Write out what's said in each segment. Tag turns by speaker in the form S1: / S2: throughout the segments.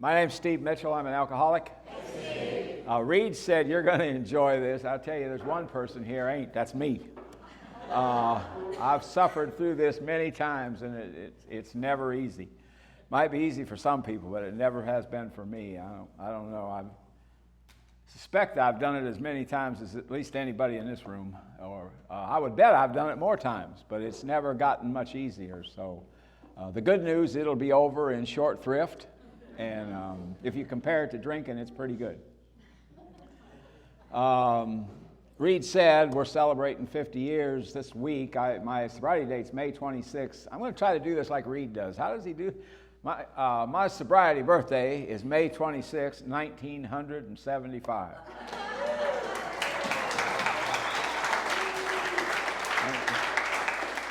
S1: My name's Steve Mitchell. I'm an alcoholic. Reed said you're going to enjoy this. I'll tell you, there's one person here ain't. That's me. I've suffered through this many times, and it's never easy. Might be easy for some people, but it never has been for me. I don't know. I suspect I've done it as many times as at least anybody in this room, or I would bet I've done it more times, but it's never gotten much easier. So the good news, it'll be over in short thrift, and if you compare it to drinking, it's pretty good. Reed said we're celebrating 50 years this week. My sobriety date's May 26th. I'm going to try to do this like Reed does. How does he do? My sobriety birthday is May 26, 1975.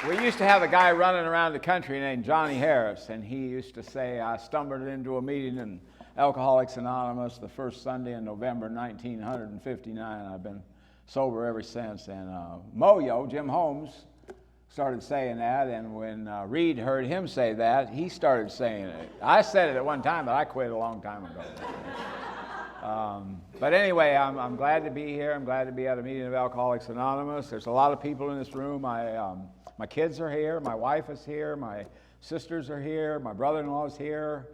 S1: We used to have a guy running around the country named Johnny Harris, and he used to say, I stumbled into a meeting in Alcoholics Anonymous the first Sunday in November 1959. I've been sober ever since. And Moyo, Jim Holmes, started saying that, and when Reed heard him say that, he started saying it. I said it at one time, but I quit a long time ago. But anyway, I'm glad to be here. I'm glad to be at a meeting of Alcoholics Anonymous. There's a lot of people in this room. My kids are here. My wife is here. My sisters are here. My brother-in-law is here.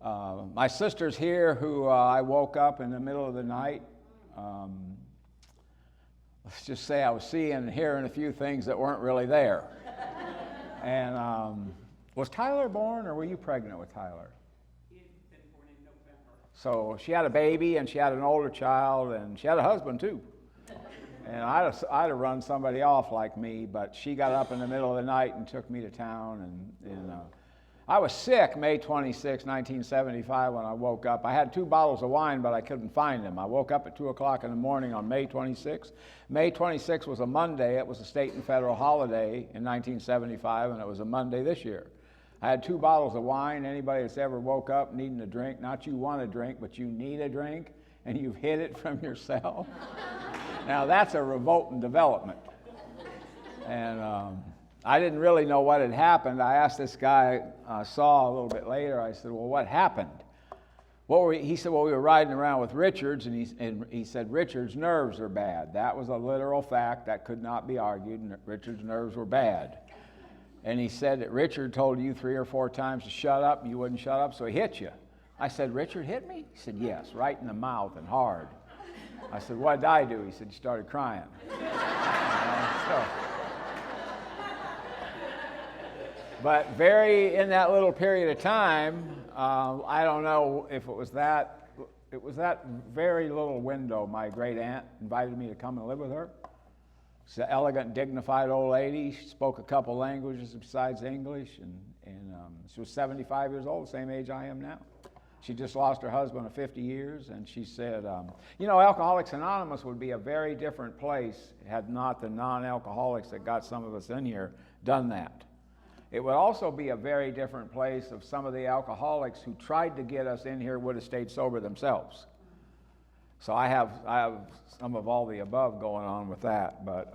S1: My sister's here, who I woke up in the middle of the night. Let's just say I was seeing and hearing a few things that weren't really there. And was Tyler born, or were you pregnant with Tyler?
S2: He had been born in November.
S1: So she had a baby, and she had an older child, and she had a husband too. And I'd have run somebody off like me, but she got up in the middle of the night and took me to town. And I was sick May 26, 1975 when I woke up. I had 2 bottles of wine, but I couldn't find them. I woke up at 2 o'clock in the morning on May 26. May 26 was a Monday. It was a state and federal holiday in 1975, and it was a Monday this year. I had 2 bottles of wine. Anybody that's ever woke up needing a drink, not you want a drink, but you need a drink, and you've hid it from yourself. Now, that's a revolting development. And I didn't really know what had happened. I asked this guy I saw a little bit later, I said, well, what happened? He said, well, we were riding around with Richards, and he said, Richard's nerves are bad. That was a literal fact. That could not be argued. Richard's nerves were bad. And he said that Richard told you 3 or 4 times to shut up, and you wouldn't shut up, so he hit you. I said, Richard hit me? He said, yes, right in the mouth and hard. I said, what did I do? He said, you started crying. But in that little period of time, I don't know if it was that very little window. My great aunt invited me to come and live with her. She's an elegant, dignified old lady. She spoke a couple languages besides English, and she was 75 years old, same age I am now. She just lost her husband of 50 years, and she said, Alcoholics Anonymous would be a very different place had not the non-alcoholics that got some of us in here done that. It would also be a very different place if some of the alcoholics who tried to get us in here would have stayed sober themselves. So I have some of all the above going on with that. But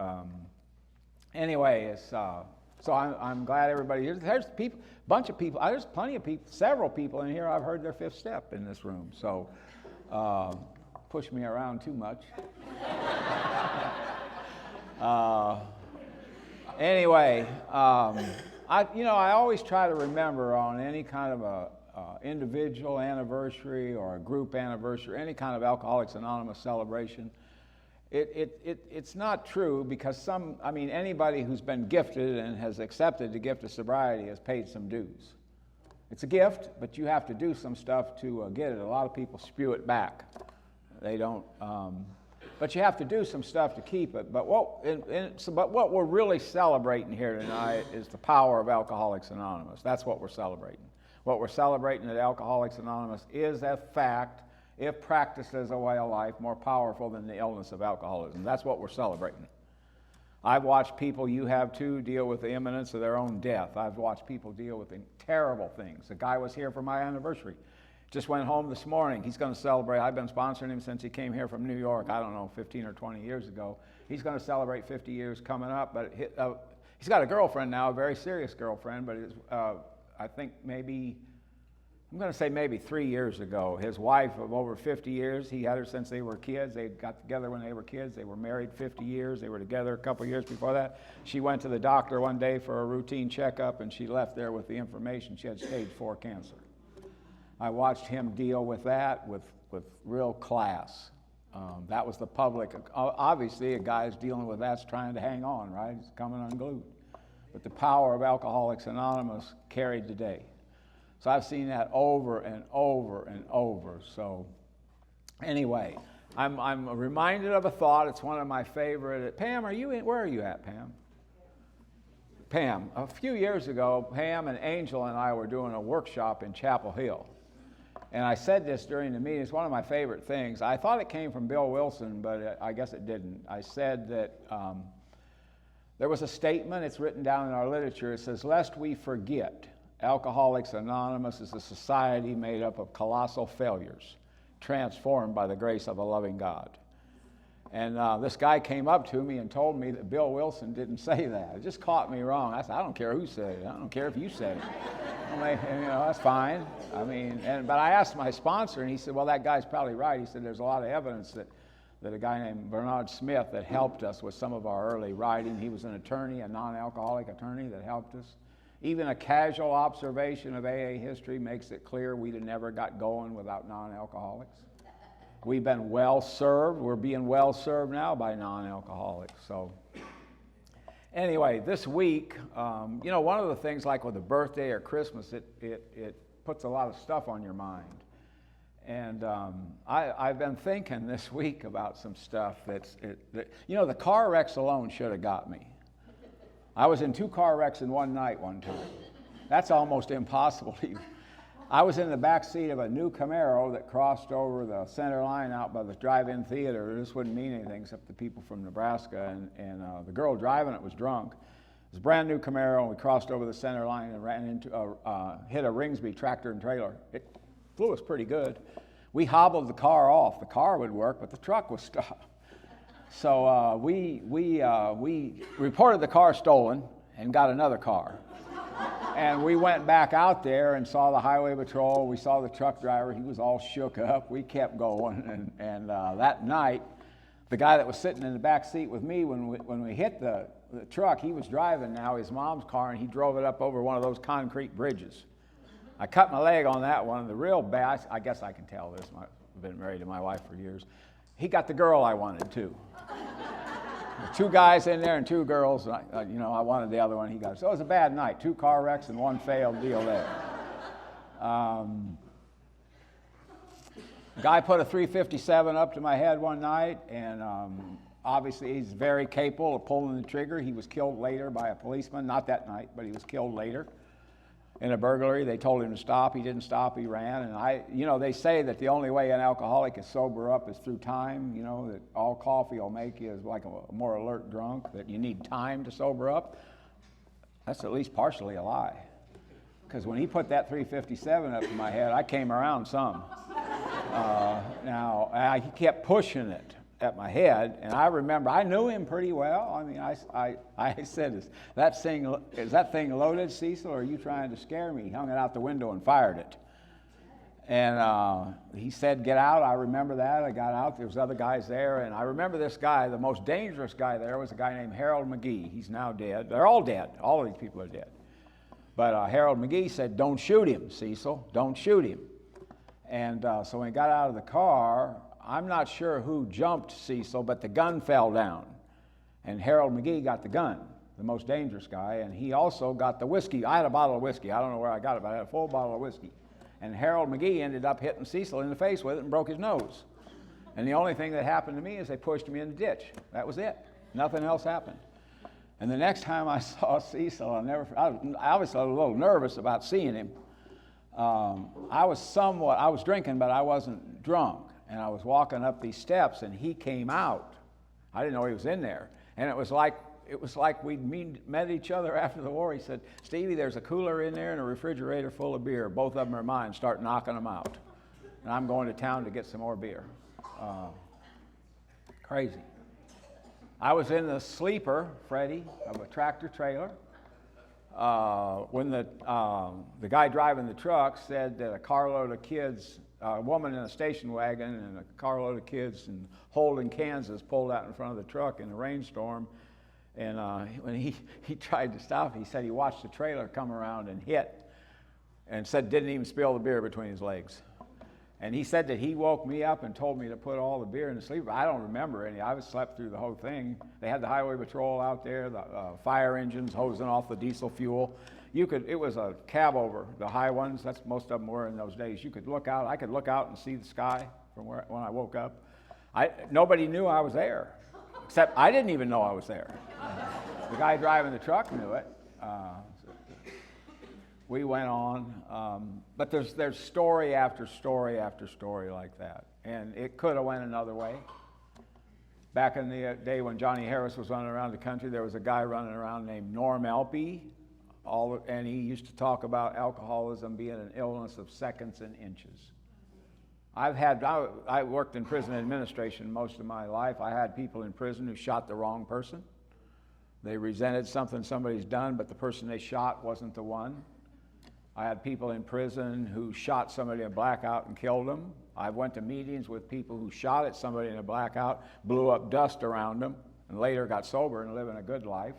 S1: anyway, so I'm glad everybody here. There's a bunch of people. There's plenty of people, several people in here. I've heard their 5th step in this room. So push me around too much. Anyway. I always try to remember on any kind of a individual anniversary or a group anniversary, any kind of Alcoholics Anonymous celebration, it's not true because anybody who's been gifted and has accepted the gift of sobriety has paid some dues. It's a gift, but you have to do some stuff to get it. A lot of people spew it back. They don't. But you have to do some stuff to keep it. But what we're really celebrating here tonight is the power of Alcoholics Anonymous. That's what we're celebrating. What we're celebrating at Alcoholics Anonymous is a fact, if practiced as a way of life, more powerful than the illness of alcoholism. That's what we're celebrating. I've watched people, you have too, deal with the imminence of their own death. I've watched people deal with terrible things. A guy was here for my anniversary. Just went home this morning. He's going to celebrate. I've been sponsoring him since he came here from New York, 15 or 20 years ago. He's going to celebrate 50 years coming up, but he's got a girlfriend now, a very serious girlfriend, but I think maybe I'm going to say maybe 3 years ago. His wife of over 50 years, he had her since they were kids. They got together when they were kids. They were married 50 years. They were together a couple years before that. She went to the doctor one day for a routine checkup, and she left there with the information she had stage 4 cancer. I watched him deal with that with real class. That was the public. Obviously, a guy who's dealing with that's trying to hang on, right? He's coming unglued. But the power of Alcoholics Anonymous carried the day. So I've seen that over and over and over. So anyway, I'm reminded of a thought. It's one of my favorite. Pam, where are you at, Pam? Pam, a few years ago, Pam and Angel and I were doing a workshop in Chapel Hill. And I said this during the meeting. It's one of my favorite things. I thought it came from Bill Wilson, but I guess it didn't. I said that there was a statement. It's written down in our literature. It says, "Lest we forget, Alcoholics Anonymous is a society made up of colossal failures, transformed by the grace of a loving God." And this guy came up to me and told me that Bill Wilson didn't say that. It just caught me wrong. I said, I don't care who said it. I don't care if you said it. That's fine. But I asked my sponsor, and he said, well, that guy's probably right. He said, there's a lot of evidence that a guy named Bernard Smith that helped us with some of our early writing. He was an attorney, a non-alcoholic attorney that helped us. Even a casual observation of AA history makes it clear we'd have never got going without non-alcoholics. We've been well served. We're being well served now by non-alcoholics. So anyway, this week, one of the things like with a birthday or Christmas, it puts a lot of stuff on your mind. And I've been thinking this week about some stuff the car wrecks alone should have got me. I was in 2 car wrecks in one night one time. That's almost impossible to even. I was in the back seat of a new Camaro that crossed over the center line out by the drive-in theater. This wouldn't mean anything except the people from Nebraska, and the girl driving it was drunk. It was a brand new Camaro, and we crossed over the center line and ran into hit a Ringsby tractor and trailer. It flew us pretty good. We hobbled the car off. The car would work, but the truck was stopped. So we reported the car stolen and got another car. And we went back out there and saw the highway patrol. We saw the truck driver. He was all shook up. We kept going. And that night, the guy that was sitting in the back seat with me when we hit the truck, he was driving now his mom's car, and he drove it up over one of those concrete bridges. I cut my leg on that one. The real bad, I guess I can tell this. I've been married to my wife for years. He got the girl I wanted, too. 2 guys in there and 2 girls. I wanted the other one. He got it. So it was a bad night. 2 car wrecks and 1 failed deal there. Guy put a .357 up to my head one night, and obviously he's very capable of pulling the trigger. He was killed later by a policeman. Not that night, but he was killed later in a burglary. They told him to stop. He didn't stop. He ran. And they say that the only way an alcoholic is sober up is through time. That all coffee will make you is like a more alert drunk, that you need time to sober up. That's at least partially a lie. Because when he put that .357 up to my head, I came around some. He kept pushing it at my head, and I remember I knew him pretty well. I said, is that thing loaded, Cecil, or are you trying to scare me? He hung it out the window and fired it. And he said, get out. I remember that. I got out. There was other guys there, and I remember this guy. The most dangerous guy there was a guy named Harold McGee. He's now dead. They're all dead. All of these people are dead. But Harold McGee said, don't shoot him, Cecil. Don't shoot him. And so when he got out of the car, I'm not sure who jumped Cecil, but the gun fell down. And Harold McGee got the gun, the most dangerous guy, and he also got the whiskey. I had a bottle of whiskey. I don't know where I got it, but I had a full bottle of whiskey. And Harold McGee ended up hitting Cecil in the face with it and broke his nose. And the only thing that happened to me is they pushed me in the ditch. That was it. Nothing else happened. And the next time I saw Cecil, I obviously was a little nervous about seeing him. I was drinking, but I wasn't drunk. And I was walking up these steps, and he came out. I didn't know he was in there. And it was like we'd met each other after the war. He said, Stevie, there's a cooler in there and a refrigerator full of beer. Both of them are mine. Start knocking them out. And I'm going to town to get some more beer. Crazy. I was in the sleeper, Freddie, of a tractor trailer. when the guy driving the truck said that a carload of kids, a woman in a station wagon and a carload of kids in Holden, Kansas, pulled out in front of the truck in a rainstorm. And when he tried to stop, he said he watched the trailer come around and hit, and said didn't even spill the beer between his legs. And he said that he woke me up and told me to put all the beer in the sleeper. I don't remember any. I was slept through the whole thing. They had the highway patrol out there, the fire engines hosing off the diesel fuel. It was a cab over, the high ones. That's most of them were in those days. You could look out. I could look out and see the sky from when I woke up. Nobody knew I was there, except I didn't even know I was there. The guy driving the truck knew it. We went on, but there's story after story after story like that, and it could have went another way. Back in the day when Johnny Harris was running around the country, there was a guy running around named Norm Alpe, and he used to talk about alcoholism being an illness of seconds and inches. I worked in prison administration most of my life. I had people in prison who shot the wrong person. They resented something somebody's done, but the person they shot wasn't the one. I had people in prison who shot somebody in a blackout and killed them. I went to meetings with people who shot at somebody in a blackout, blew up dust around them, and later got sober and living a good life.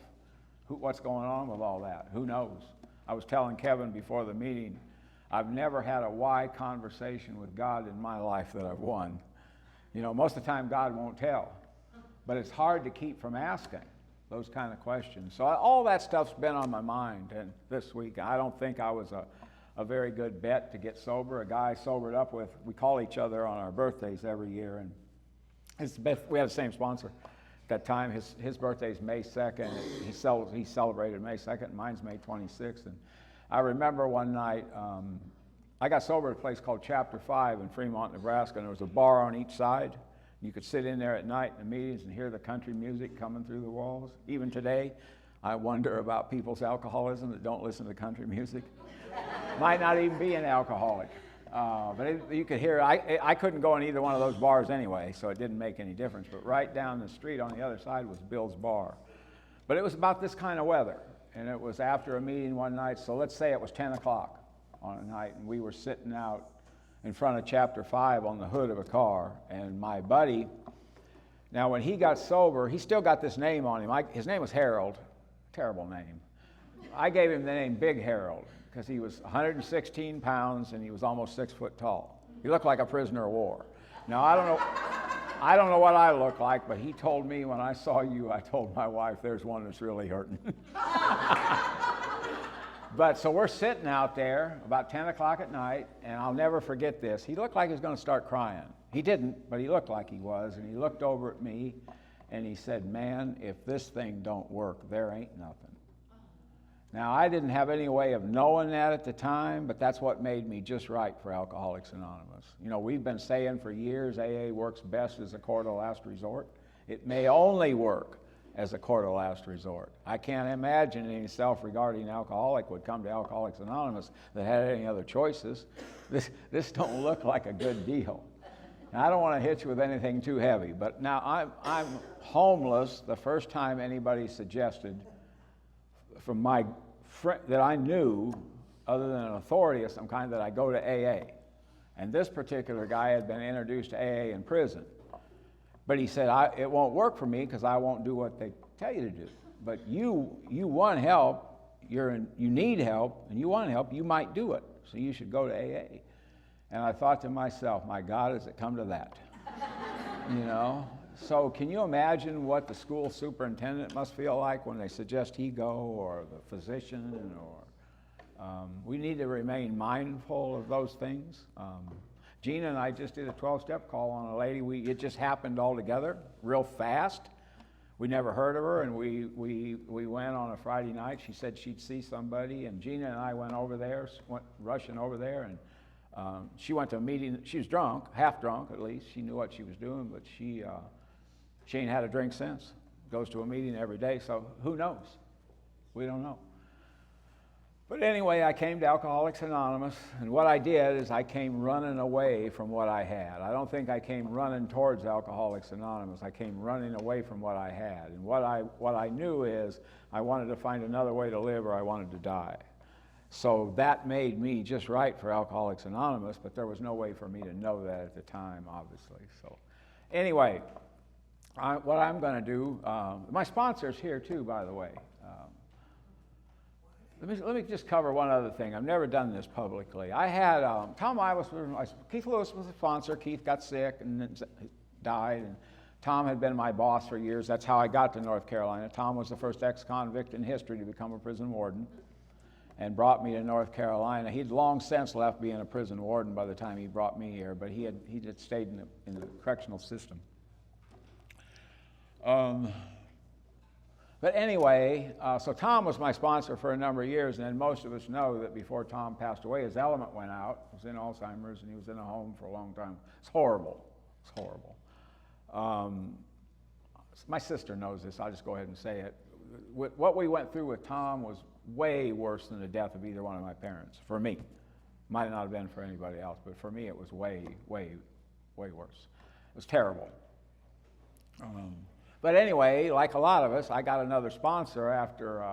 S1: What's going on with all that? Who knows? I was telling Kevin before the meeting, I've never had a why conversation with God in my life that I've won. You know, most of the time God won't tell, but it's hard to keep from asking those kind of questions. So all that stuff's been on my mind, and this week I don't think I was a very good bet to get sober. A guy I sobered up with, we call each other on our birthdays every year, and we had the same sponsor at that time. His birthday's May 2nd. He celebrated May 2nd, and mine's May 26th. And I remember one night, I got sober at a place called Chapter 5 in Fremont, Nebraska, and there was a bar on each side. You could sit in there at night in the meetings and hear the country music coming through the walls. Even today, I wonder about people's alcoholism that don't listen to country music. Might not even be an alcoholic. But you could hear, I couldn't go in either one of those bars anyway, so it didn't make any difference. But right down the street on the other side was Bill's Bar. But it was about this kind of weather. And it was after a meeting one night, so let's say it was 10 o'clock on a night, and we were sitting out in front of Chapter 5 on the hood of a car, and my buddy, now when he got sober, he still got this name on him. His name was Harold, terrible name. I gave him the name Big Harold because he was 116 pounds and he was almost 6 foot tall. He looked like a prisoner of war. Now I don't know what I look like, but he told me when I saw you, I told my wife, there's one that's really hurting. But so we're sitting out there about 10 o'clock at night, and I'll never forget this. He looked like he was going to start crying. He didn't, but he looked like he was, and he looked over at me, and he said, man, if this thing don't work, there ain't nothing. Now, I didn't have any way of knowing that at the time, but that's what made me just right for Alcoholics Anonymous. You know, we've been saying for years AA works best as a court of last resort. It may only work as a court of last resort. I can't imagine any self-regarding alcoholic would come to Alcoholics Anonymous that had any other choices. This don't look like a good deal. Now, I don't want to hit you with anything too heavy, but now I'm homeless the first time anybody suggested from my friend that I knew, other than an authority of some kind, that I go to AA. And this particular guy had been introduced to AA in prison. But he said, it won't work for me because I won't do what they tell you to do. But you want help, you need help, and you want help, you might do it. So you should go to AA. And I thought to myself, my God, has it come to that? You know? So can you imagine what the school superintendent must feel like when they suggest he go, or the physician, or we need to remain mindful of those things. Gina and I just did a 12-step call on a lady. It just happened all together real fast. We never heard of her, and we went on a Friday night. She said she'd see somebody, and Gina and I went over there, went rushing over there, and she went to a meeting. She was drunk, half drunk at least. She knew what she was doing, but she ain't had a drink since. Goes to a meeting every day, so who knows? We don't know. But anyway, I came to Alcoholics Anonymous, and what I did is I came running away from what I had. I don't think I came running towards Alcoholics Anonymous. I came running away from what I had. And what I knew is I wanted to find another way to live or I wanted to die. So that made me just right for Alcoholics Anonymous, but there was no way for me to know that at the time, obviously. So anyway, what I'm going to do, my sponsor's here too, by the way. Let me just cover one other thing. I've never done this publicly. I had Tom Iwas, Keith Lewis was a sponsor. Keith got sick and then died, and Tom had been my boss for years. That's how I got to North Carolina. Tom was the first ex-convict in history to become a prison warden and brought me to North Carolina. He'd long since left being a prison warden by the time he brought me here, but he had stayed in the correctional system. But anyway, so Tom was my sponsor for a number of years, and then most of us know that before Tom passed away, his element went out. He was in Alzheimer's, and he was in a home for a long time. It's horrible. It's horrible. My sister knows this. I'll just go ahead and say it. What we went through with Tom was way worse than the death of either one of my parents, for me. Might not have been for anybody else, but for me it was way, way, way worse. It was terrible. But anyway, like a lot of us, I got another sponsor after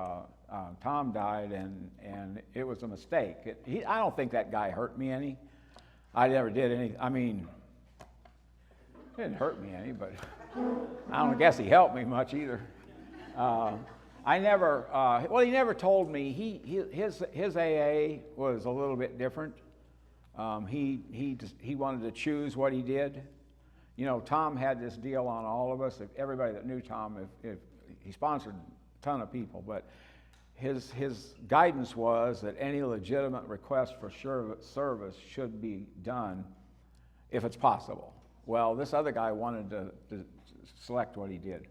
S1: Tom died, and it was a mistake. I don't think that guy hurt me any. I never did any. I mean, it didn't hurt me any, but I don't guess he helped me much either. He never told me. His AA was a little bit different. He wanted to choose what he did. You know, Tom had this deal on all of us. If everybody that knew Tom, if he sponsored a ton of people, but his guidance was that any legitimate request for service should be done if it's possible. Well, this other guy wanted to select what he did.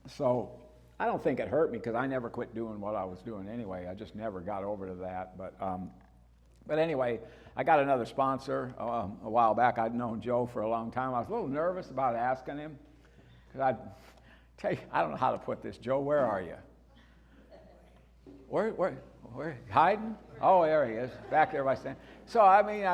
S1: So I don't think it hurt me because I never quit doing what I was doing anyway. I just never got over to that. But anyway, I got another sponsor a while back. I'd known Joe for a long time. I was a little nervous about asking him because I don't know how to put this. Joe, where are you? Where hiding? Oh, there he is, back there by stand. So I mean,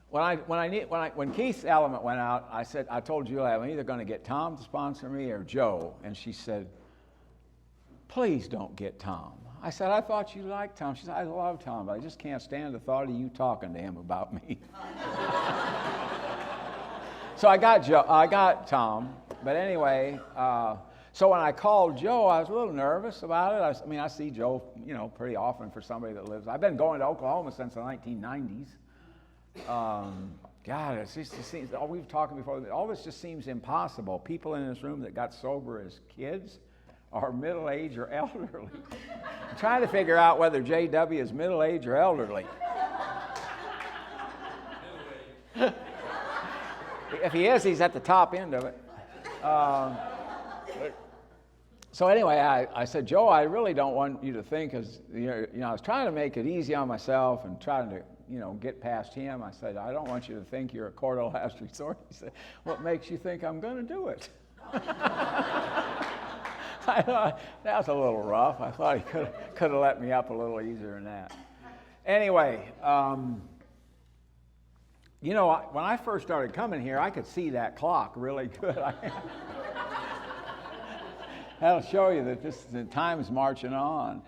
S1: when Keith's element went out, I told Julie I'm either going to get Tom to sponsor me or Joe, and she said, "Please don't get Tom." I said, "I thought you liked Tom." She said, "I love Tom, but I just can't stand the thought of you talking to him about me." So I got Tom, but anyway, so when I called Joe, I was a little nervous about it. I see Joe, pretty often for somebody that lives. I've been going to Oklahoma since the 1990s. God, it just seems, we've talked before, all this just seems impossible. People in this room that got sober as kids are middle-aged or elderly. I'm trying to figure out whether J.W. is middle-aged or elderly. If he is, he's at the top end of it. So anyway, I said, "Joe, I really don't want you to think, as I was trying to make it easy on myself and trying to, get past him." I said, "I don't want you to think you're a court of last resort." He said, "What makes you think I'm going to do it?" I thought that was a little rough. I thought he could have let me up a little easier than that. Anyway, when I first started coming here, I could see that clock really good. That'll show you that the time's marching on.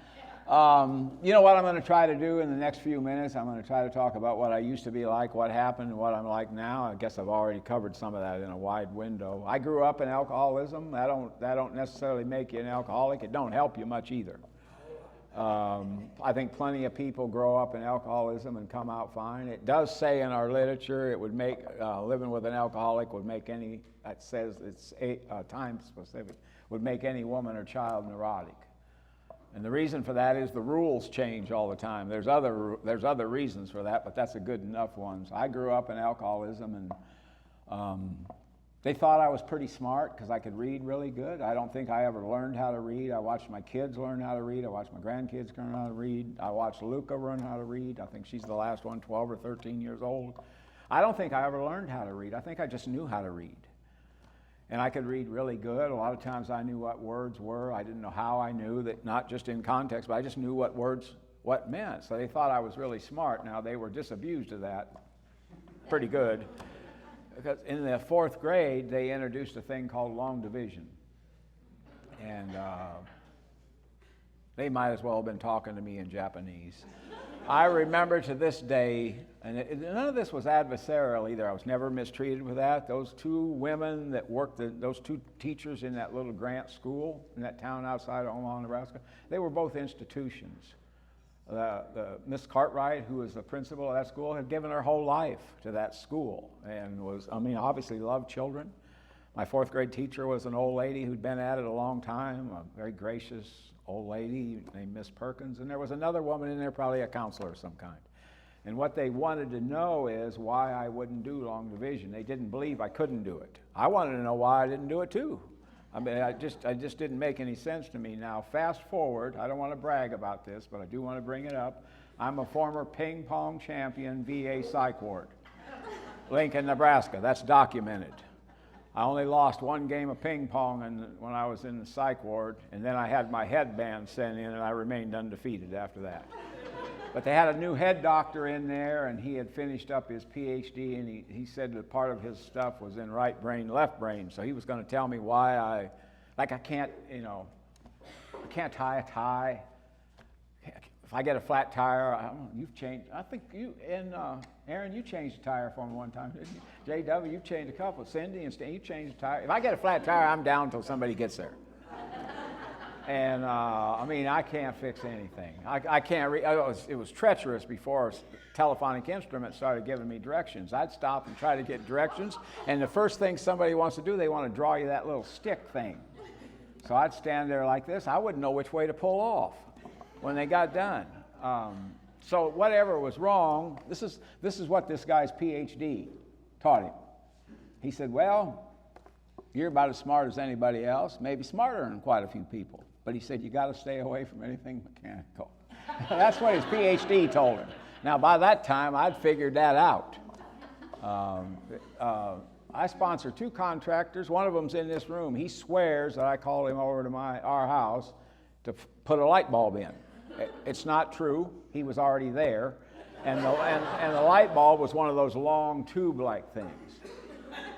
S1: You know what I'm going to try to do in the next few minutes? I'm going to try to talk about what I used to be like, what happened, and what I'm like now. I guess I've already covered some of that in a wide window. I grew up in alcoholism. That don't necessarily make you an alcoholic. It don't help you much either. I think plenty of people grow up in alcoholism and come out fine. It does say in our literature it would make living with an alcoholic would make any, it says it's time specific, would make any woman or child neurotic. And the reason for that is the rules change all the time. There's other reasons for that, but that's a good enough one. So I grew up in alcoholism, and they thought I was pretty smart because I could read really good. I don't think I ever learned how to read. I watched my kids learn how to read. I watched my grandkids learn how to read. I watched Luca learn how to read. I think she's the last one, 12 or 13 years old. I don't think I ever learned how to read. I think I just knew how to read. And I could read really good. A lot of times I knew what words were. I didn't know how I knew that, not just in context, but I just knew what meant. So they thought I was really smart. Now, they were disabused of that pretty good. Because in the 4th grade, they introduced a thing called long division. And they might as well have been talking to me in Japanese. I remember to this day, and none of this was adversarial either. I was never mistreated with that. Those 2 women that worked, those 2 teachers in that little Grant school in that town outside of Omaha, Nebraska, they were both institutions. The Miss Cartwright, who was the principal of that school, had given her whole life to that school and obviously loved children. My 4th grade teacher was an old lady who'd been at it a long time, a very gracious old lady named Miss Perkins, and there was another woman in there, probably a counselor of some kind. And what they wanted to know is why I wouldn't do long division. They didn't believe I couldn't do it. I wanted to know why I didn't do it too. I just didn't make any sense to me. Now, fast forward, I don't want to brag about this, but I do want to bring it up. I'm a former ping pong champion VA psych ward, Lincoln, Nebraska. That's documented. I only lost 1 game of ping pong when I was in the psych ward, and then I had my headband sent in, and I remained undefeated after that. But they had a new head doctor in there, and he had finished up his PhD, and he said that part of his stuff was in right brain, left brain. So he was going to tell me why I can't tie a tie. If I get a flat tire, I don't know, you've changed. I think Aaron, you changed a tire for me one time, didn't you? JW, you've changed a couple. Cindy and Stan, you changed a tire. If I get a flat tire, I'm down until somebody gets there. And I can't fix anything. I can't it was treacherous before telephonic instruments started giving me directions. I'd stop and try to get directions, and the first thing somebody wants to do, they want to draw you that little stick thing. So I'd stand there like this. I wouldn't know which way to pull off when they got done. So whatever was wrong, this is what this guy's PhD taught him. He said, well, you're about as smart as anybody else, maybe smarter than quite a few people. But he said, you got to stay away from anything mechanical. That's what his PhD told him. Now, by that time, I'd figured that out. I sponsor 2 contractors. One of them's in this room. He swears that I called him over to our house to put a light bulb in. It's not true. He was already there. And the light bulb was one of those long tube-like things.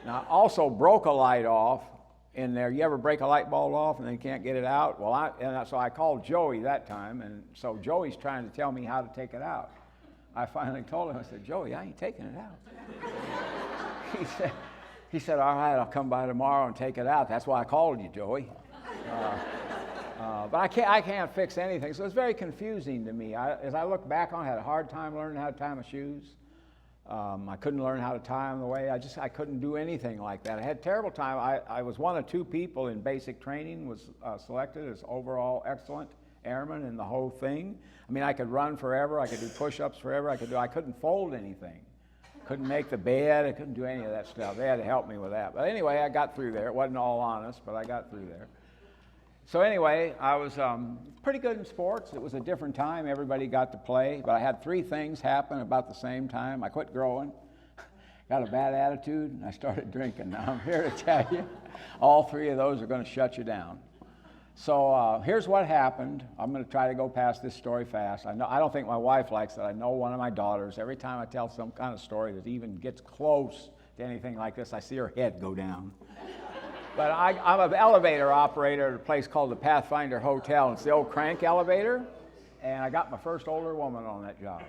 S1: Now, I also broke a light off in there. You ever break a light bulb off and then can't get it out? Well, so I called Joey that time, and so Joey's trying to tell me how to take it out. I finally told him, I said, Joey, I ain't taking it out. He said, all right, I'll come by tomorrow and take it out. That's why I called you, Joey. But I can't fix anything, so it's very confusing to me. As I look back on it, I had a hard time learning how to tie my shoes. I couldn't learn how to tie them the way I couldn't do anything like that. I had a terrible time. I was one of 2 people in basic training, was selected as overall excellent airman in the whole thing. I could run forever. I could do push-ups forever. I couldn't fold anything. Couldn't make the bed. I couldn't do any of that stuff. They had to help me with that. But anyway, I got through there. It wasn't all honest, but I got through there. So anyway, I was pretty good in sports. It was a different time. Everybody got to play. But I had 3 things happen about the same time. I quit growing, got a bad attitude, and I started drinking. Now, I'm here to tell you, all 3 of those are going to shut you down. So here's what happened. I'm going to try to go past this story fast. I don't think my wife likes it. I know one of my daughters, every time I tell some kind of story that even gets close to anything like this, I see her head go down. But I'm an elevator operator at a place called the Pathfinder Hotel. It's the old crank elevator, and I got my first older woman on that job.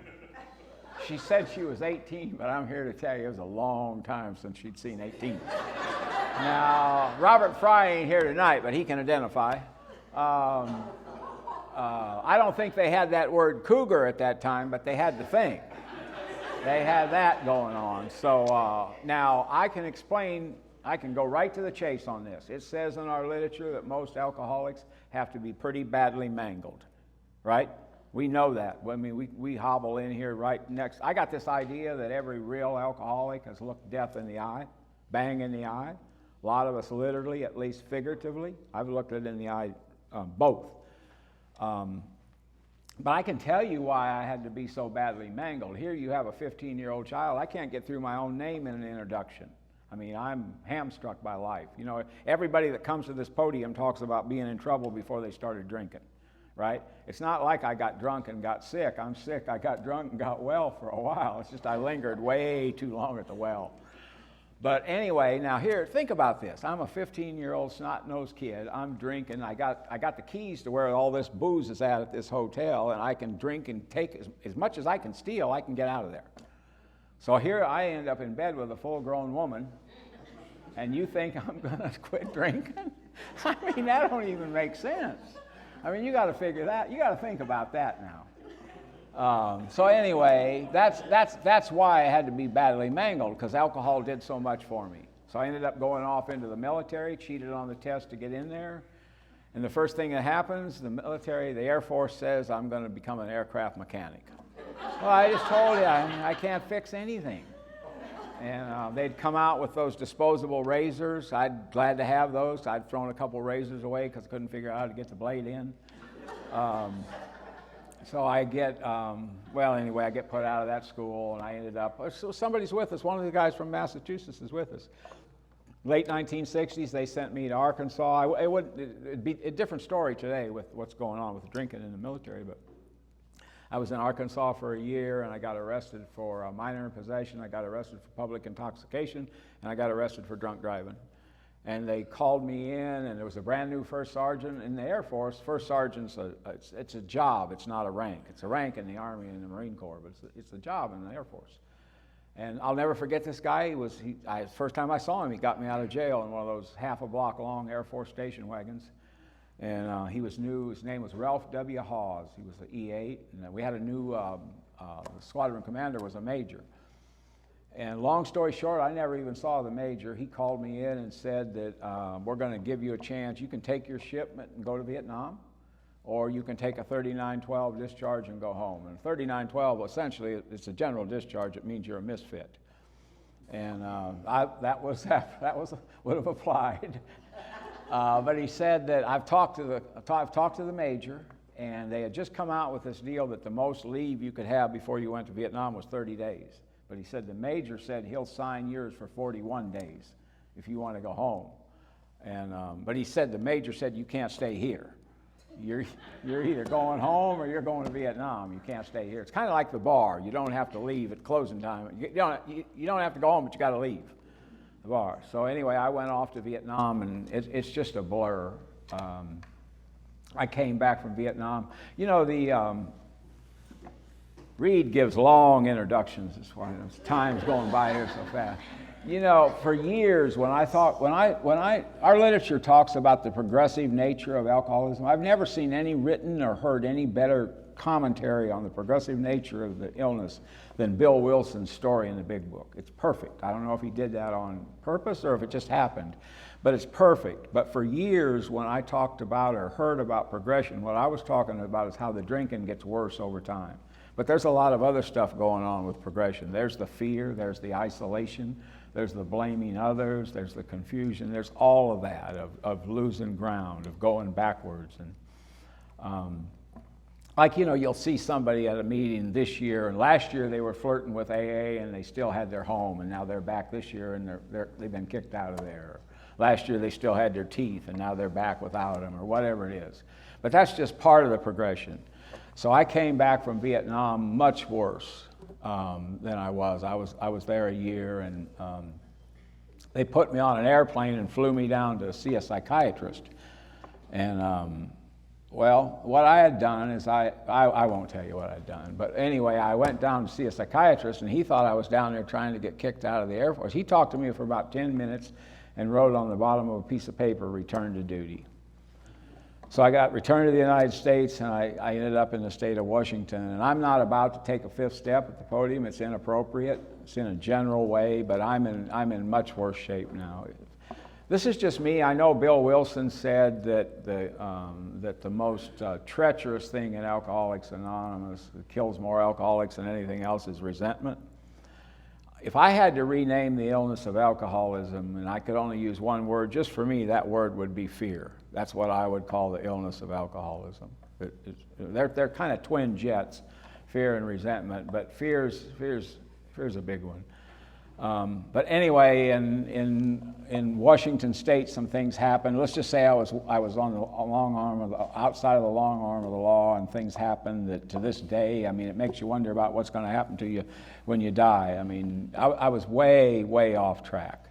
S1: She said she was 18, but I'm here to tell you it was a long time since she'd seen 18. Now, Robert Fry ain't here tonight, but he can identify. I don't think they had that word cougar at that time, but they had the thing. They had that going on. So now I can explain. I can go right to the chase on this. It says in our literature that most alcoholics have to be pretty badly mangled, right? We know that. We hobble in here right next. I got this idea that every real alcoholic has looked death in the eye, bang in the eye. A lot of us literally, at least figuratively. I've looked it in the eye, both. But I can tell you why I had to be so badly mangled. Here you have a 15-year-old child. I can't get through my own name in an introduction. I mean, I'm hamstruck by life. You know, everybody that comes to this podium talks about being in trouble before they started drinking, right? It's not like I got drunk and got sick. I'm sick, I got drunk and got well for a while. It's just I lingered way too long at the well. But anyway, now here, think about this. I'm a 15-year-old snot-nosed kid. I'm drinking. I got the keys to where all this booze is at this hotel, and I can drink and take as much as I can steal, I can get out of there. So here I end up in bed with a full-grown woman, and you think I'm going to quit drinking? I mean, that don't even make sense. I mean, you got to figure that. You got to think about that now. So anyway, that's why I had to be badly mangled, because alcohol did so much for me. So I ended up going off into the military, cheated on the test to get in there. And the first thing that happens, the military, the Air Force says I'm going to become an aircraft mechanic. Well, I just told you, I can't fix anything. And they'd come out with those disposable razors. I'd glad to have those. I'd thrown a couple razors away because I couldn't figure out how to get the blade in. So I get, I get put out of that school, and I ended up, so somebody's with us. One of the guys from Massachusetts is with us. Late 1960s, they sent me to Arkansas. It'd be a different story today with what's going on with drinking in the military, but I was in Arkansas for a year, and I got arrested for minor in possession. I got arrested for public intoxication, and I got arrested for drunk driving. And they called me in, and there was a brand new first sergeant in the Air Force. First sergeant's it's a job. It's not a rank. It's a rank in the Army and the Marine Corps, but it's a job in the Air Force. And I'll never forget this guy. First time I saw him, he got me out of jail in one of those half a block long Air Force station wagons. And he was new. His name was Ralph W. Hawes. He was the E8. And we had a new squadron commander was a major. And long story short, I never even saw the major. He called me in and said that we're going to give you a chance. You can take your shipment and go to Vietnam, or you can take a 3912 discharge and go home. And 3912, essentially, it's a general discharge. It means you're a misfit. And that would have applied. But he said that I've talked to the major, and they had just come out with this deal that the most leave you could have before you went to Vietnam was 30 days. But he said the major said he'll sign yours for 41 days if you want to go home. And but he said the major said you can't stay here. You're either going home or you're going to Vietnam. You can't stay here. It's kind of like the bar. You don't have to leave at closing time. You don't have to go home, but you got to leave the bar. So anyway, I went off to Vietnam, and it's just a blur. I came back from Vietnam. You know, Reed gives long introductions. As far as time's going by here so fast. You know, for years our literature talks about the progressive nature of alcoholism. I've never seen any written or heard any better commentary on the progressive nature of the illness than Bill Wilson's story in the Big Book. It's perfect. I don't know if he did that on purpose or if it just happened, but it's perfect. But for years, when I talked about or heard about progression, what I was talking about is how the drinking gets worse over time. But there's a lot of other stuff going on with progression. There's the fear, there's the isolation, there's the blaming others, there's the confusion, there's all of that, of losing ground, of going backwards. And like, you know, you'll see somebody at a meeting this year, and last year they were flirting with AA and they still had their home, and now they're back this year and they've been kicked out of there. Last year they still had their teeth and now they're back without them, or whatever it is. But that's just part of the progression. So I came back from Vietnam much worse than I was. I was there a year, and they put me on an airplane and flew me down to see a psychiatrist. And well, what I had done is I won't tell you what I'd done, but anyway, I went down to see a psychiatrist, and he thought I was down there trying to get kicked out of the Air Force. He talked to me for about 10 minutes and wrote on the bottom of a piece of paper, "Return to duty." So I got returned to the United States, and I ended up in the state of Washington. And I'm not about to take a fifth step at the podium. It's inappropriate. It's in a general way, but I'm in much worse shape now. This is just me. I know Bill Wilson said that the most treacherous thing in Alcoholics Anonymous, that kills more alcoholics than anything else, is resentment. If I had to rename the illness of alcoholism, and I could only use one word, just for me, that word would be fear. That's what I would call the illness of alcoholism. They're kind of twin jets, fear and resentment, but fear's a big one. But anyway, in Washington State, some things happened. Let's just say I was on the long arm of outside of the long arm of the law, and things happened that to this day, I mean, it makes you wonder about what's going to happen to you when you die. I mean, I was way off track.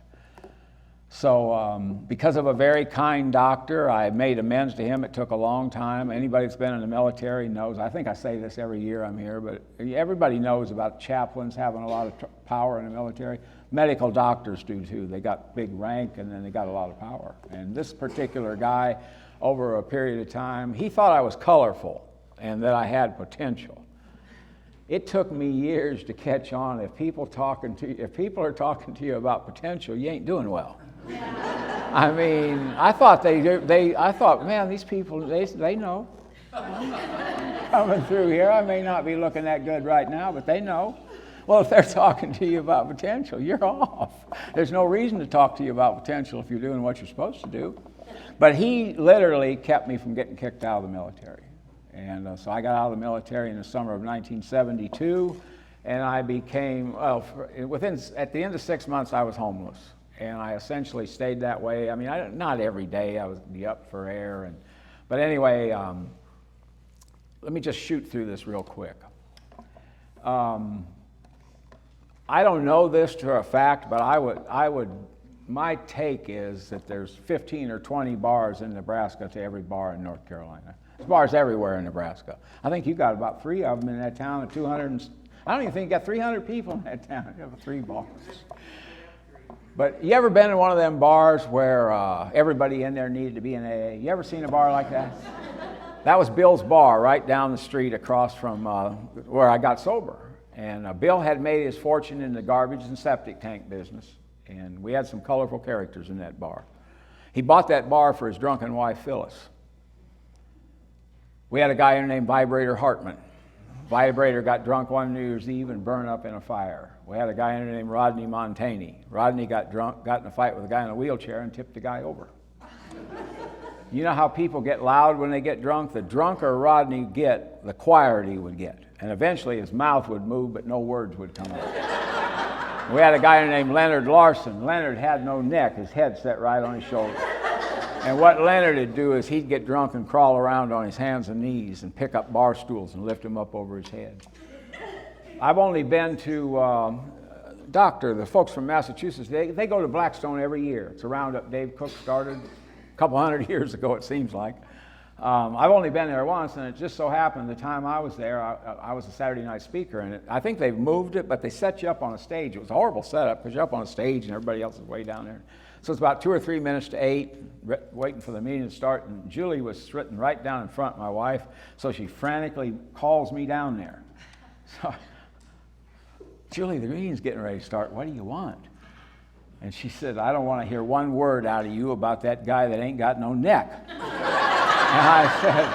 S1: So because of a very kind doctor, I made amends to him. It took a long time. Anybody that's been in the military knows. I think I say this every year I'm here, but everybody knows about chaplains having a lot of power in the military. Medical doctors do too. They got big rank and then they got a lot of power. And this particular guy, over a period of time, he thought I was colorful and that I had potential. It took me years to catch on. If people are talking to you about potential, you ain't doing well. I mean, I thought I thought, man, these people, they know. Coming through here, I may not be looking that good right now, but they know. Well, if they're talking to you about potential, you're off. There's no reason to talk to you about potential if you're doing what you're supposed to do. But he literally kept me from getting kicked out of the military. And so I got out of the military in the summer of 1972, and I became, at the end of 6 months, I was homeless. And I essentially stayed that way. I mean, not every day. I would be up for air. But anyway, let me just shoot through this real quick. I don't know this to a fact, but my take is that there's 15 or 20 bars in Nebraska to every bar in North Carolina. There's bars everywhere in Nebraska. I think you got about 3 of them in that town, and 200. I don't even think you got 300 people in that town. You have 3 bars. But you ever been in one of them bars where everybody in there needed to be in AA? You ever seen a bar like that? That was Bill's Bar right down the street across from where I got sober. And Bill had made his fortune in the garbage and septic tank business. And we had some colorful characters in that bar. He bought that bar for his drunken wife, Phyllis. We had a guy named Vibrator Hartman. Vibrator got drunk one New Year's Eve and burned up in a fire. We had a guy named Rodney Montani. Rodney got drunk, got in a fight with a guy in a wheelchair and tipped the guy over. You know how people get loud when they get drunk? The drunker Rodney get, the quieter he would get. And eventually his mouth would move, but no words would come out. We had a guy named Leonard Larson. Leonard had no neck. His head sat right on his shoulder. And what Leonard would do is he'd get drunk and crawl around on his hands and knees and pick up bar stools and lift them up over his head. I've only been to the folks from Massachusetts, they go to Blackstone every year. It's a roundup Dave Cook started a couple hundred years ago, it seems like. I've only been there once, and it just so happened the time I was there, I was a Saturday night speaker, and I think they've moved it, but they set you up on a stage. It was a horrible setup because you're up on a stage and everybody else is way down there. So it's about 2 or 3 minutes to 8, waiting for the meeting to start, and Julie was sitting right down in front, my wife, so she frantically calls me down there. So, Julie, the meeting's getting ready to start. What do you want? And she said, I don't want to hear one word out of you about that guy that ain't got no neck. And I said,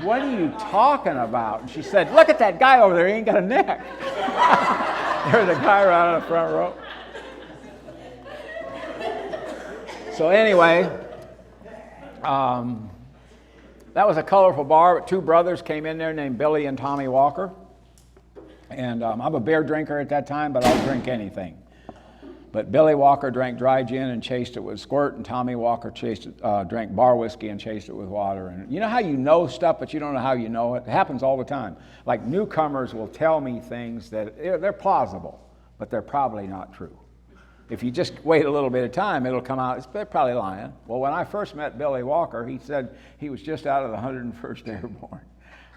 S1: what are you talking about? And she said, look at that guy over there. He ain't got a neck. There's a guy right on the front row. So anyway, that was a colorful bar. 2 brothers came in there named Billy and Tommy Walker. And I'm a beer drinker at that time, but I'll drink anything. But Billy Walker drank dry gin and chased it with squirt, and Tommy Walker drank bar whiskey and chased it with water. And you know how you know stuff, but you don't know how you know it? It happens all the time. Like newcomers will tell me things that they're plausible, but they're probably not true. If you just wait a little bit of time, it'll come out, they're probably lying. Well, when I first met Billy Walker, he said he was just out of the 101st Airborne.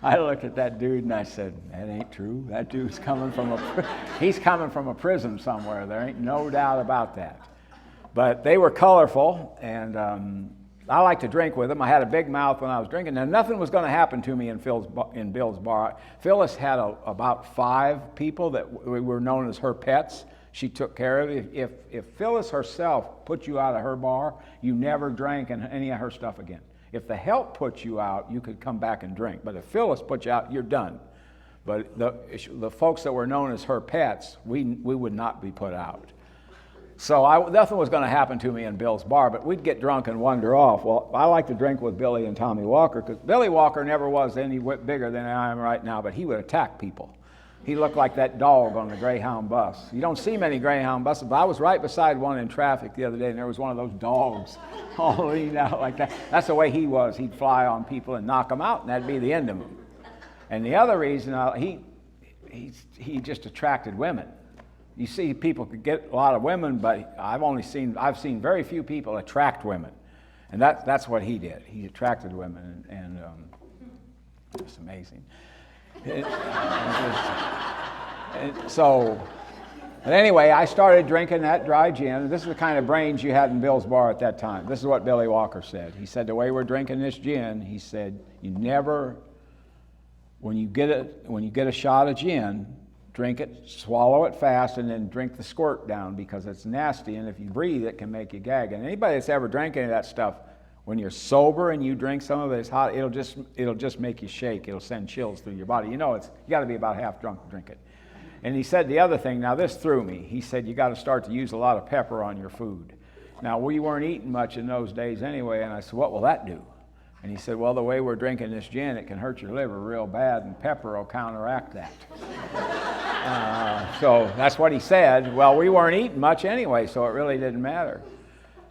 S1: I looked at that dude and I said, that ain't true. That dude's coming from he's coming from a prison somewhere. There ain't no doubt about that. But they were colorful, and I like to drink with them. I had a big mouth when I was drinking. Now, nothing was going to happen to me in Bill's bar. Phyllis had about 5 people that were known as her pets. She took care of it. If Phyllis herself put you out of her bar, you never drank any of her stuff again. If the help put you out, you could come back and drink. But if Phyllis put you out, you're done. But the folks that were known as her pets, we would not be put out. So nothing was going to happen to me in Bill's bar, but we'd get drunk and wander off. Well, I like to drink with Billy and Tommy Walker, because Billy Walker never was any whit bigger than I am right now, but he would attack people. He looked like that dog on the Greyhound bus. You don't see many Greyhound buses, but I was right beside one in traffic the other day, and there was one of those dogs all leaned out like that. That's the way he was. He'd fly on people and knock them out, and that'd be the end of him. And the other reason, he just attracted women. You see, people could get a lot of women, but I've seen very few people attract women, and that's what he did. He attracted women, and it's amazing. But anyway, I started drinking that dry gin. This is the kind of brains you had in Bill's Bar at that time. This is what Billy Walker said. He said, the way we're drinking this gin, he said, you never, when you get a shot of gin, drink it, swallow it fast, and then drink the squirt down because it's nasty, and if you breathe, it can make you gag. And anybody that's ever drank any of that stuff, when you're sober and you drink some of it, it's hot, it'll just make you shake. It'll send chills through your body. You know, you got to be about half drunk to drink it. And he said the other thing, now this threw me. He said you got to start to use a lot of pepper on your food. Now, we weren't eating much in those days anyway, and I said, what will that do? And he said, well, the way we're drinking this gin, it can hurt your liver real bad, and pepper will counteract that. So that's what he said. Well, we weren't eating much anyway, so it really didn't matter.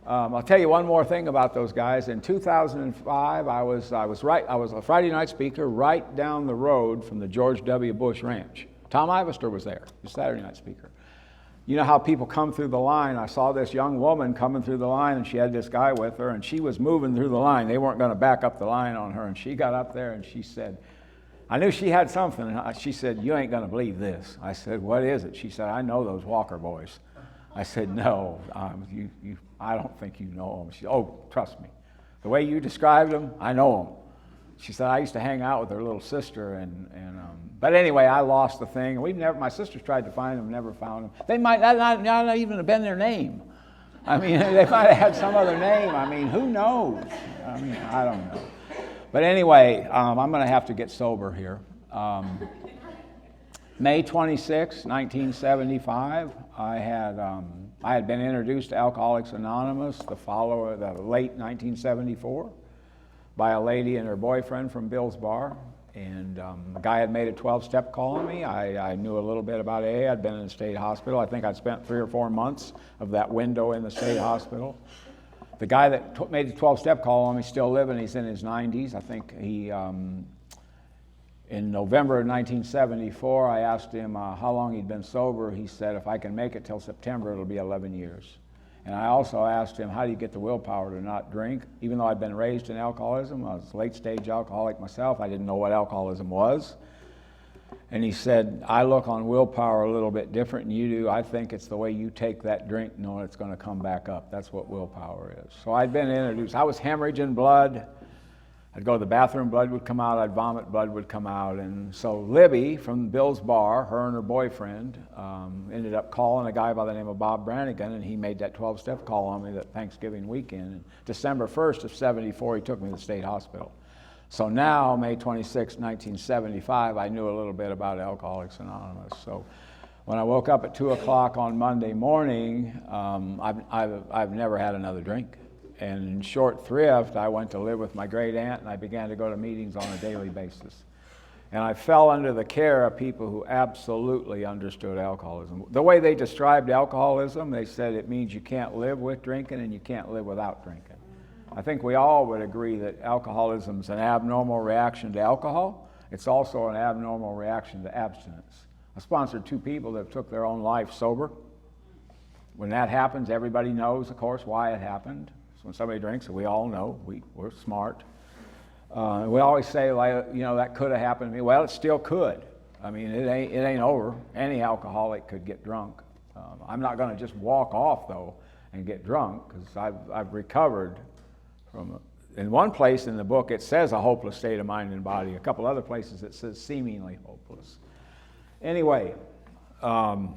S1: I'll tell you one more thing about those guys. In 2005, I was a Friday night speaker right down the road from the George W. Bush Ranch. Tom Ivester was there, the Saturday night speaker. You know how people come through the line. I saw this young woman coming through the line, and she had this guy with her, and she was moving through the line. They weren't going to back up the line on her, and she got up there, and she said, I knew she had something. And she said, you ain't going to believe this. I said, what is it? She said, I know those Walker boys. I said, no, I don't think you know them. She said, oh, trust me. The way you described them, I know them. She said, I used to hang out with her little sister, but anyway, I lost the thing. My sisters tried to find them, never found them. They might not even have been their name. I mean, they might have had some other name. I mean, who knows? I mean, I don't know. But anyway, I'm going to have to get sober here. May 26, 1975, I had been introduced to Alcoholics Anonymous, the late 1974, by a lady and her boyfriend from Bill's Bar. And the guy had made a 12-step call on me. I knew a little bit about AA. I'd been in the state hospital. I think I'd spent 3 or 4 months of that window in the state hospital. The guy that made the 12-step call on me is still living. He's in his 90s. I think in November of 1974, I asked him how long he'd been sober. He said, if I can make it till September, it'll be 11 years. And I also asked him, how do you get the willpower to not drink? Even though I'd been raised in alcoholism, I was a late-stage alcoholic myself. I didn't know what alcoholism was. And he said, I look on willpower a little bit different than you do. I think it's the way you take that drink knowing it's going to come back up. That's what willpower is. So I'd been introduced. I was hemorrhaging blood. I'd go to the bathroom, blood would come out. I'd vomit, blood would come out. And so Libby from Bill's Bar, her and her boyfriend, ended up calling a guy by the name of Bob Brannigan, and he made that 12-step call on me that Thanksgiving weekend. And December 1st of 74, he took me to the state hospital. So now, May 26, 1975, I knew a little bit about Alcoholics Anonymous. So when I woke up at 2 o'clock on Monday morning, I've never had another drink. And in short thrift, I went to live with my great aunt, and I began to go to meetings on a daily basis. And I fell under the care of people who absolutely understood alcoholism. The way they described alcoholism, they said it means you can't live with drinking and you can't live without drinking. I think we all would agree that alcoholism is an abnormal reaction to alcohol. It's also an abnormal reaction to abstinence. I sponsored 2 people that took their own life sober. When that happens, everybody knows, of course, why it happened. So when somebody drinks, we all know, we're smart. We always say, like, that could have happened to me. Well, it still could. I mean, it ain't over. Any alcoholic could get drunk. I'm not going to just walk off, though, and get drunk, because I've recovered from it. In one place in the book, it says a hopeless state of mind and body. A couple other places, it says seemingly hopeless. Anyway, I'm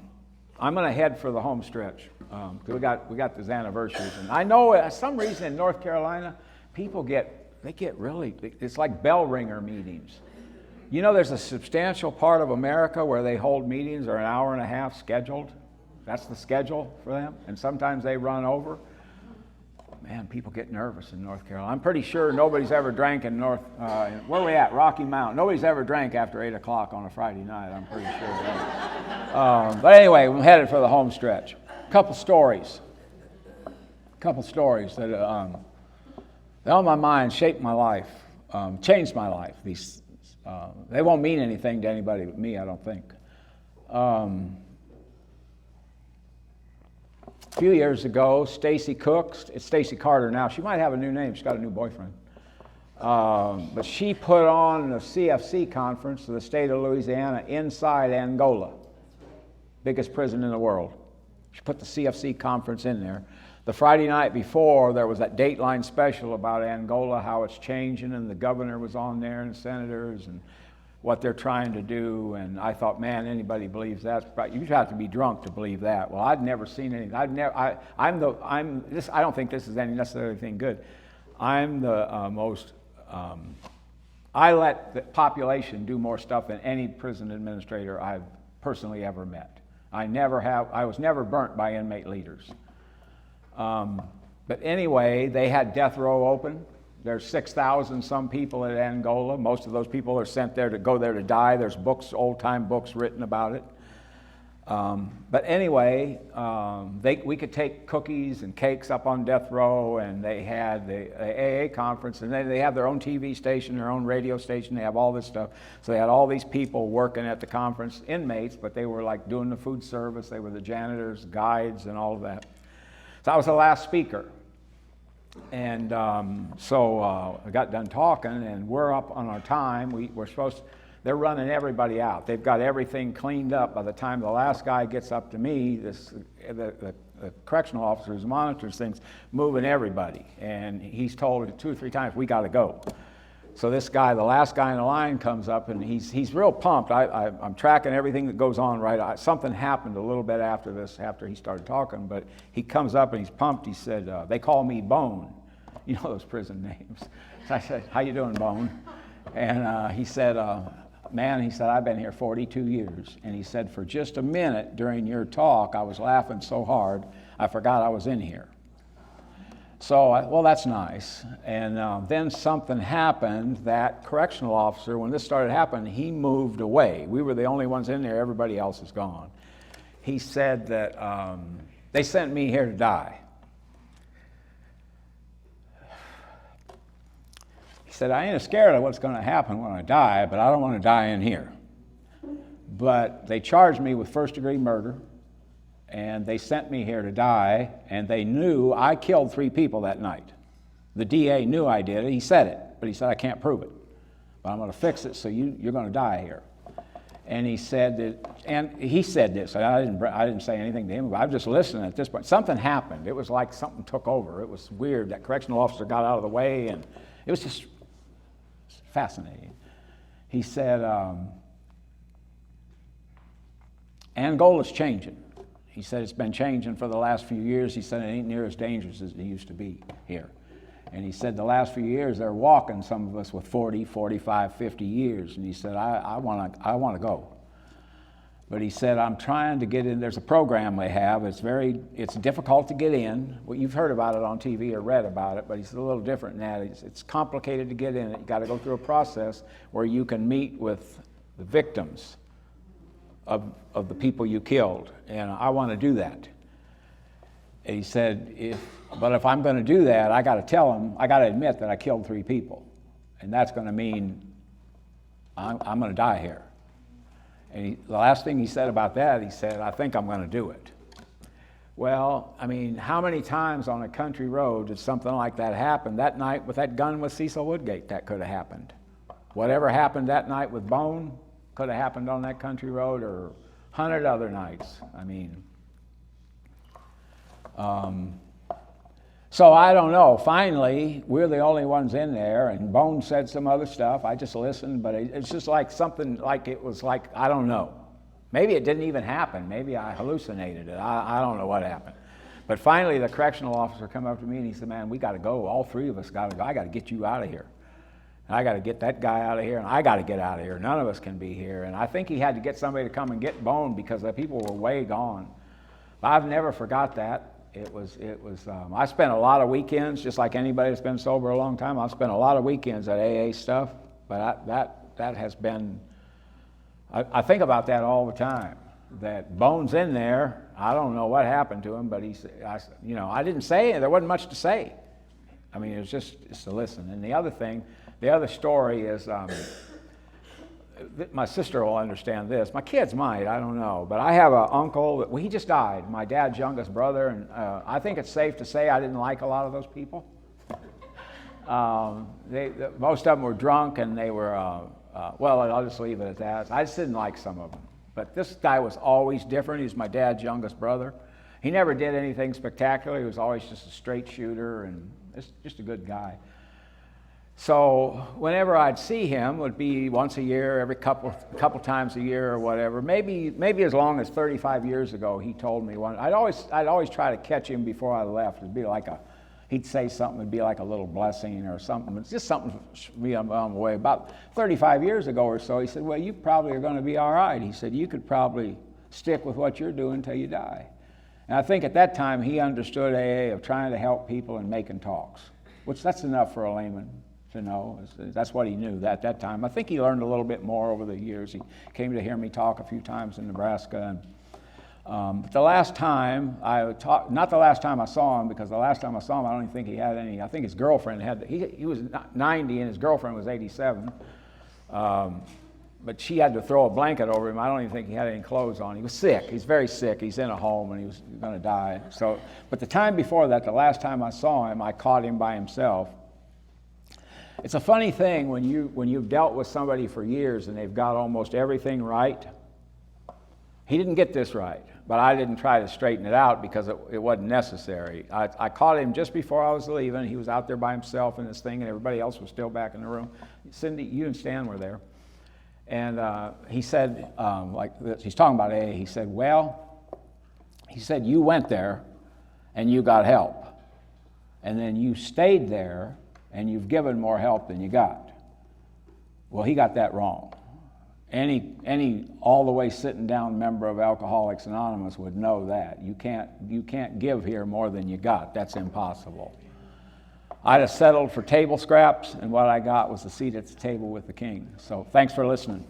S1: going to head for the home stretch, because we got these anniversaries. And I know, for some reason in North Carolina, people get really, it's like bell ringer meetings. You know, there's a substantial part of America where they hold meetings are an hour and a half scheduled. That's the schedule for them, and sometimes they run over. Man, people get nervous in North Carolina. I'm pretty sure nobody's ever drank in where are we at? Rocky Mount. Nobody's ever drank after 8 o'clock on a Friday night, I'm pretty sure of that. But anyway, I'm headed for the home stretch. Couple stories that they're on my mind, shaped my life, changed my life. They won't mean anything to anybody but me, I don't think. A few years ago, Stacy Cook, it's Stacy Carter now, she might have a new name, she's got a new boyfriend. But she put on a CFC conference for the state of Louisiana inside Angola, biggest prison in the world. She put the CFC conference in there. The Friday night before, there was that Dateline special about Angola, how it's changing, and the governor was on there, and the senators, and what they're trying to do. And I thought, man, anybody believes that? You have to be drunk to believe that. Well, I'd never seen anything. I don't think this is any necessarily thing good. I'm the I let the population do more stuff than any prison administrator I've personally ever met. I was never burnt by inmate leaders. But anyway, they had death row open. There's 6,000 some people at Angola. Most of those people are sent there to go there to die. There's books, old-time books written about it. But anyway, we could take cookies and cakes up on death row, and they had the AA conference, and they have their own TV station, their own radio station. They have all this stuff. So they had all these people working at the conference, inmates, but they were like doing the food service. They were the janitors, guides, and all of that. So I was the last speaker. And so I got done talking, and we're up on our time. They're running everybody out. They've got everything cleaned up. By the time the last guy gets up to me, the correctional officer who monitors things, moving everybody. And he's told 2 or 3 times, we got to go. So this guy, the last guy in the line, comes up, and he's real pumped. I'm tracking everything that goes on, right? Something happened a little bit after this, after he started talking, but he comes up and he's pumped. He said, they call me Bone. You know those prison names. So I said, how you doing, Bone? And he said, man, he said, I've been here 42 years. And he said, for just a minute during your talk, I was laughing so hard, I forgot I was in here. So, well, that's nice. And then something happened. That correctional officer, when this started happening, he moved away. We were the only ones in there. Everybody else is gone. He said that they sent me here to die. He said, I ain't scared of what's going to happen when I die, but I don't want to die in here. But they charged me with first-degree murder, and they sent me here to die, and they knew I killed 3 people that night. The DA knew I did it. He said it, but he said, I can't prove it. But I'm going to fix it, so you're going to die here. And he said that, and he said this, and I didn't say anything to him, but I was just listening at this point. Something happened. It was like something took over. It was weird. That correctional officer got out of the way, and it was just fascinating. He said, Angola's changing. He said it's been changing for the last few years. He said it ain't near as dangerous as it used to be here. And he said the last few years they're walking some of us with 40, 45, 50 years. And he said, I want to go. But he said, I'm trying to get in. There's a program they have. It's difficult to get in. Well, you've heard about it on TV or read about it, but it's a little different than that. It's complicated to get in it. You've got to go through a process where you can meet with the victims of the people you killed, and I want to do that. And he said, but if I'm going to do that, I got to tell them, I got to admit that I killed 3 people, and that's going to mean I'm going to die here. And the last thing he said about that, he said, I think I'm going to do it. Well, I mean, how many times on a country road did something like that happen? That night with that gun with Cecil Woodgate, that could have happened. Whatever happened that night with Bone could have happened on that country road, or 100 other nights. I mean, so I don't know. Finally, we're the only ones in there, and Bone said some other stuff. I just listened, but it's just like something like it was like, I don't know. Maybe it didn't even happen. Maybe I hallucinated it. I don't know what happened. But finally, the correctional officer came up to me and he said, man, we got to go. All 3 of us got to go. I got to get you out of here. I got to get that guy out of here, and I got to get out of here. None of us can be here. And I think he had to get somebody to come and get Bone because the people were way gone. But I've never forgot that. It was. I spent a lot of weekends, just like anybody that's been sober a long time. I've spent a lot of weekends at AA stuff, but that has been. I think about that all the time. That Bones in there. I don't know what happened to him, but I didn't say it. There wasn't much to say. I mean, it was just to listen. And the other story is. My sister will understand this. My kids might, I don't know. But I have an uncle, he just died, my dad's youngest brother, and I think it's safe to say I didn't like a lot of those people. Most of them were drunk, and they were, well, I'll just leave it at that. I just didn't like some of them. But this guy was always different. He was my dad's youngest brother. He never did anything spectacular. He was always just a straight shooter and just a good guy. So whenever I'd see him, it would be once a year, every couple times a year or whatever. Maybe as long as 35 years ago, he told me one. I'd always try to catch him before I left. It'd be like he'd say something, it'd be like a little blessing or something. It's just something for me on the way. About 35 years ago or so, he said, well, you probably are going to be all right. He said, you could probably stick with what you're doing until you die. And I think at that time, he understood AA of trying to help people and making talks, which that's enough for a layman. To know. That's what he knew at that time. I think he learned a little bit more over the years. He came to hear me talk a few times in Nebraska. And, but the last time not the last time I saw him, because the last time I saw him, I don't even think he had any. I think his girlfriend he was 90 and his girlfriend was 87. But she had to throw a blanket over him. I don't even think he had any clothes on. He was sick. He's very sick. He's in a home and he was going to die. So, but the time before that, the last time I saw him, I caught him by himself. It's a funny thing when you've dealt with somebody for years and they've got almost everything right. He didn't get this right, but I didn't try to straighten it out because it wasn't necessary. I caught him just before I was leaving. He was out there by himself in this thing, and everybody else was still back in the room. Cindy, you and Stan were there. And he said, like this, he's talking about AA. He said, you went there and you got help. And then you stayed there and you've given more help than you got. Well, he got that wrong. Any all the way sitting down member of Alcoholics Anonymous would know that. You can't give here more than you got. That's impossible. I'd have settled for table scraps, and what I got was a seat at the table with the king. So thanks for listening.